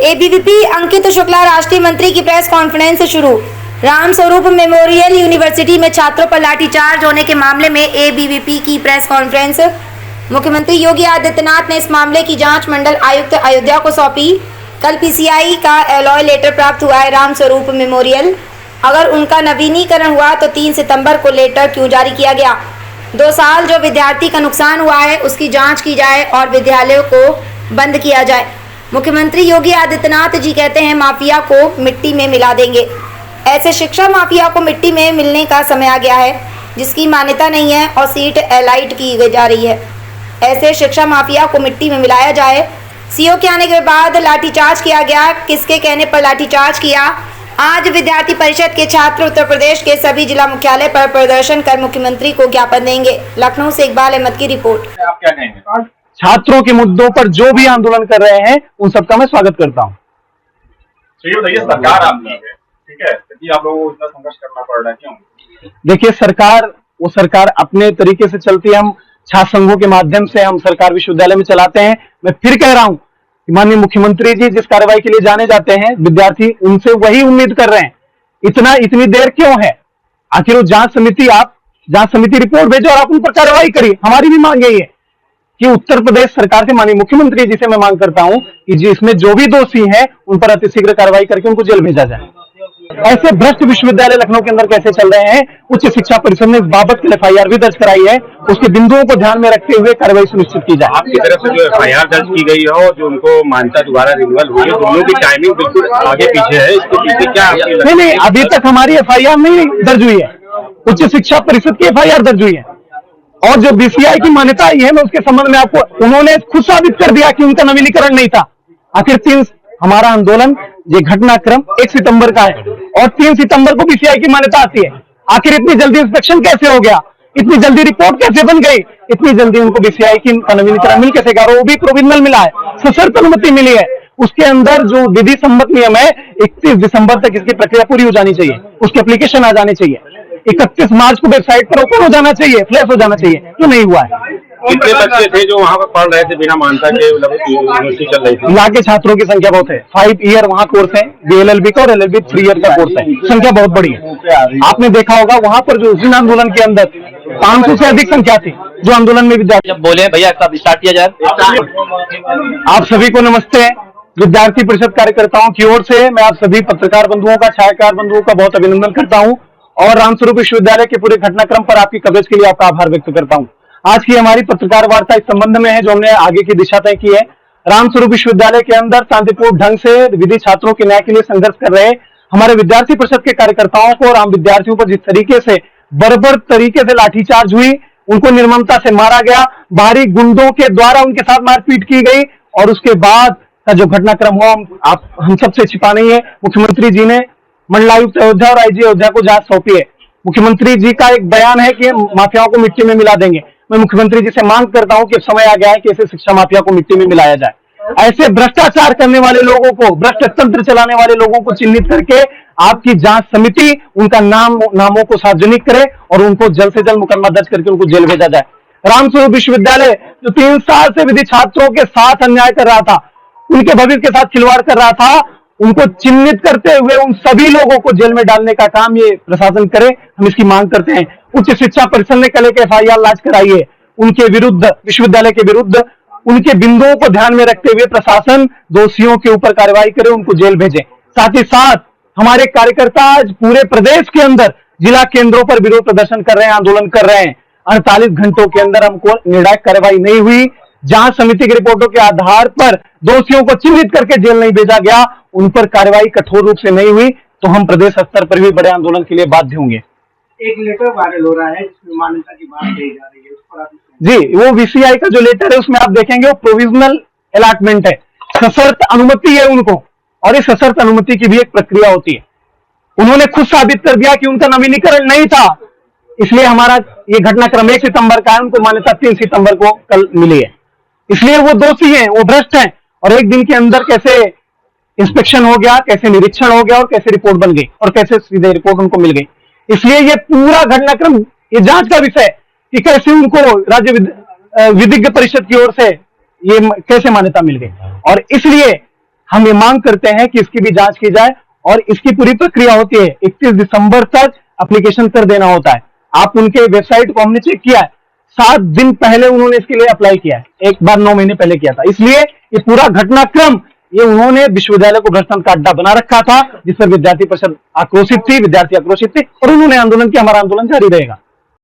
ABVP अंकित शुक्ला राष्ट्रीय मंत्री की प्रेस कॉन्फ्रेंस शुरू। रामस्वरूप मेमोरियल यूनिवर्सिटी में छात्रों पर लाठीचार्ज होने के मामले में एबीवीपी की प्रेस कॉन्फ्रेंस। मुख्यमंत्री योगी आदित्यनाथ ने इस मामले की जांच मंडल आयुक्त अयोध्या को सौंपी। कल पीसीआई का एलॉय लेटर प्राप्त हुआ है रामस्वरूप मेमोरियल। अगर उनका नवीनीकरण हुआ तो 3 सितंबर को लेटर क्यों जारी किया गया? 2 साल जो विद्यार्थी का नुकसान हुआ है उसकी जांच की जाए और विद्यालयों को बंद किया जाए। मुख्यमंत्री योगी आदित्यनाथ जी कहते हैं माफिया को मिट्टी में मिला देंगे। ऐसे शिक्षा माफिया को मिट्टी में मिलने का समय आ गया है जिसकी मान्यता नहीं है और सीट एलाइट की जा रही है। ऐसे शिक्षा माफिया को मिट्टी में मिलाया जाए। सीओ के आने के बाद लाठीचार्ज किया गया। किसके कहने पर लाठीचार्ज किया? आज विद्यार्थी परिषद के छात्र उत्तर प्रदेश के सभी जिला मुख्यालय पर प्रदर्शन कर मुख्यमंत्री को ज्ञापन देंगे। लखनऊ से इकबाल अहमद की रिपोर्ट। आप क्या कहेंगे? छात्रों के मुद्दों पर जो भी आंदोलन कर रहे हैं उन सबका मैं स्वागत करता हूं। तो ये बताइए, सरकार आपकी है, ठीक है, यदि आप लोगों को इतना संघर्ष करना पड़ रहा है, क्यों? देखिए, सरकार अपने तरीके से चलती है। हम छात्र संघों के माध्यम से हम सरकार विश्वविद्यालय में चलाते हैं। मैं फिर कह रहा हूं कि माननीय मुख्यमंत्री जी जिस कार्रवाई के लिए जाने जाते हैं, विद्यार्थी उनसे वही उम्मीद कर रहे हैं। इतनी देर क्यों है? आखिर वो जांच समिति रिपोर्ट भेजो और आप उन पर कार्रवाई करिए। हमारी भी मांग यही है कि उत्तर प्रदेश सरकार से, माननीय मुख्यमंत्री जी से मैं मांग करता हूं कि जिसमें जो भी दोषी हैं उन पर अतिशीघ्र कार्रवाई करके उनको जेल भेजा जाए। ऐसे भ्रष्ट विश्वविद्यालय लखनऊ के अंदर कैसे चल रहे हैं? उच्च शिक्षा परिषद ने इस बाबत की एफआईआर भी दर्ज कराई है। उसके बिंदुओं को ध्यान में रखते हुए कार्रवाई सुनिश्चित की जाए। आपकी तरफ से जो एफआईआर दर्ज की गई है और जो उनको मान्यता दोबारा रिन्यूअल हुई है, दोनों की टाइमिंग बिल्कुल आगे पीछे है। इसके पीछे क्या? नहीं, अभी तक हमारी एफआईआर नहीं दर्ज हुई है। उच्च शिक्षा परिषद की एफआईआर दर्ज हुई है और जो बीसीआई की मान्यता आई है, मैं उसके संबंध में आपको, उन्होंने खुद साबित कर दिया कि उनका नवीनीकरण नहीं था। आखिर हमारा आंदोलन, ये घटनाक्रम 1 सितंबर का है और 3 सितंबर को बीसीआई की मान्यता आती है। आखिर इतनी जल्दी इंस्पेक्शन कैसे हो गया? इतनी जल्दी रिपोर्ट कैसे बन गई? इतनी जल्दी उनको बीसीआई की नवीनीकरण मिल कैसे गया? वो भी प्रोविजनल मिला है, सशर्त अनुमति मिली है। उसके अंदर जो विधि सम्मत नियम है, 31 दिसंबर तक इसकी प्रक्रिया पूरी हो जानी चाहिए, उसके एप्लीकेशन आ जाने चाहिए। 31 मार्च को वेबसाइट पर ओपन हो जाना चाहिए, फ्लैश हो जाना चाहिए। क्यों नहीं हुआ है? कितने बच्चे थे जो वहाँ पर पढ़ रहे थे बिना मान्यता के? यूनिवर्सिटी चल रही थी। यहाँ के छात्रों की संख्या बहुत है। 5 ईयर वहाँ कोर्स है, बीएलएलबी का, और एलएलबी 3 ईयर का कोर्स है। संख्या बहुत बड़ी है। आपने देखा होगा वहाँ पर जो उस आंदोलन के अंदर 500 से अधिक संख्या थी जो आंदोलन में विद्यार्थी। जब बोले भैया कब स्टार्ट किया जाए? आप सभी को नमस्ते। विद्यार्थी परिषद कार्यकर्ताओं की ओर से मैं आप सभी पत्रकार बंधुओं का, छायाकार बंधुओं का बहुत अभिनंदन करता हूँ और रामस्वरूप विश्वविद्यालय के पूरे घटनाक्रम पर आपकी कवरेज के लिए आपका आभार व्यक्त करता हूँ। आज की हमारी पत्रकार वार्ता इस संबंध में है जो हमने आगे की दिशा तय की है। रामस्वरूप विश्वविद्यालय के अंदर शांतिपूर्ण ढंग से विधि छात्रों के न्याय के लिए संघर्ष कर रहे हमारे विद्यार्थी परिषद के कार्यकर्ताओं को और आम विद्यार्थियों पर जिस तरीके से बर्बर तरीके से लाठीचार्ज हुई, उनको निर्ममता से मारा गया, बाहरी गुंडों के द्वारा उनके साथ मारपीट की गई और उसके बाद का जो घटनाक्रम हुआ हम सबसे छिपा नहीं है। मुख्यमंत्री जी ने मंडलायुक्त अयोध्या और आईजी अयोध्या को जांच सौंपी है। मुख्यमंत्री जी का एक बयान है कि माफियाओं को मिट्टी में मिला देंगे। मैं मुख्यमंत्री जी से मांग करता हूं कि समय आ गया है कि ऐसे शिक्षा माफिया को मिट्टी में मिलाया जाए। ऐसे भ्रष्टाचार करने वाले लोगों को, भ्रष्ट तंत्र चलाने वाले लोगों को चिन्हित करके आपकी जांच समिति उनका नामों को सार्वजनिक करे और उनको जल्द से जल्द मुकदमा दर्ज करके उनको जेल भेजा जाए। रामस्वरूप विश्वविद्यालय जो 3 साल से विधि छात्रों के साथ अन्याय कर रहा था, उनके भविष्य के साथ खिलवाड़ कर रहा था, उनको चिन्हित करते हुए उन सभी लोगों को जेल में डालने का काम ये प्रशासन करे। हम इसकी मांग करते हैं। उच्च शिक्षा परिषद ने कल एक एफआईआर लॉन्च कराई है उनके विरुद्ध, विश्वविद्यालय के विरुद्ध। उनके बिंदुओं को ध्यान में रखते हुए प्रशासन दोषियों के ऊपर कार्रवाई करे, उनको जेल भेजे। साथ ही साथ हमारे कार्यकर्ता आज पूरे प्रदेश के अंदर जिला केंद्रों पर विरोध प्रदर्शन कर रहे हैं, आंदोलन कर रहे हैं। 48 घंटों के अंदर हमको निर्णायक कार्रवाई नहीं हुई, जांच समिति की रिपोर्टों के आधार पर दोषियों को चिन्हित करके जेल नहीं भेजा गया, उन पर कार्रवाई कठोर रूप से नहीं हुई, तो हम प्रदेश स्तर पर भी बड़े आंदोलन के लिए बाध्य होंगे। एक लेटर वायरल हो रहा है जिसमें मान्यता की बात कही जा रही है, उस पर आप जी, वो बीसीआई का जो लेटर है उसमें आप देखेंगे वो प्रोविजनल अलॉटमेंट है, सशर्त अनुमति है उनको, और इस सशर्त अनुमति की भी एक प्रक्रिया होती है। उन्होंने खुद साबित कर दिया कि उनका नवीनीकरण नहीं था, इसलिए हमारा ये घटनाक्रम 1 सितंबर का है, उनको मान्यता 3 सितंबर को कल मिली है। इसलिए वो दोषी हैं, वो भ्रष्ट हैं। और एक दिन के अंदर कैसे इंस्पेक्शन हो गया, कैसे निरीक्षण हो गया और कैसे रिपोर्ट बन गई और कैसे सीधे रिपोर्ट उनको मिल गई। इसलिए ये पूरा घटनाक्रम ये जांच का विषय कि कैसे उनको राज्य विधिज्ञ परिषद की ओर से ये कैसे मान्यता मिल गई। और इसलिए हम ये मांग करते हैं कि इसकी भी जांच की जाए और इसकी पूरी प्रक्रिया होती है 31 दिसंबर तक एप्लीकेशन कर देना होता है। आप उनके वेबसाइट को हमने चेक किया है, 7 दिन पहले उन्होंने इसके लिए अप्लाई किया है, एक बार 9 महीने पहले किया था। इसलिए ये पूरा घटनाक्रम ये उन्होंने विश्वविद्यालय को भ्रष्टाचार का अड्डा बना रखा था, जिस पर विद्यार्थी परिषद आक्रोशित थी, विद्यार्थी आक्रोशित थे और उन्होंने आंदोलन किया। हमारा आंदोलन जारी रहेगा।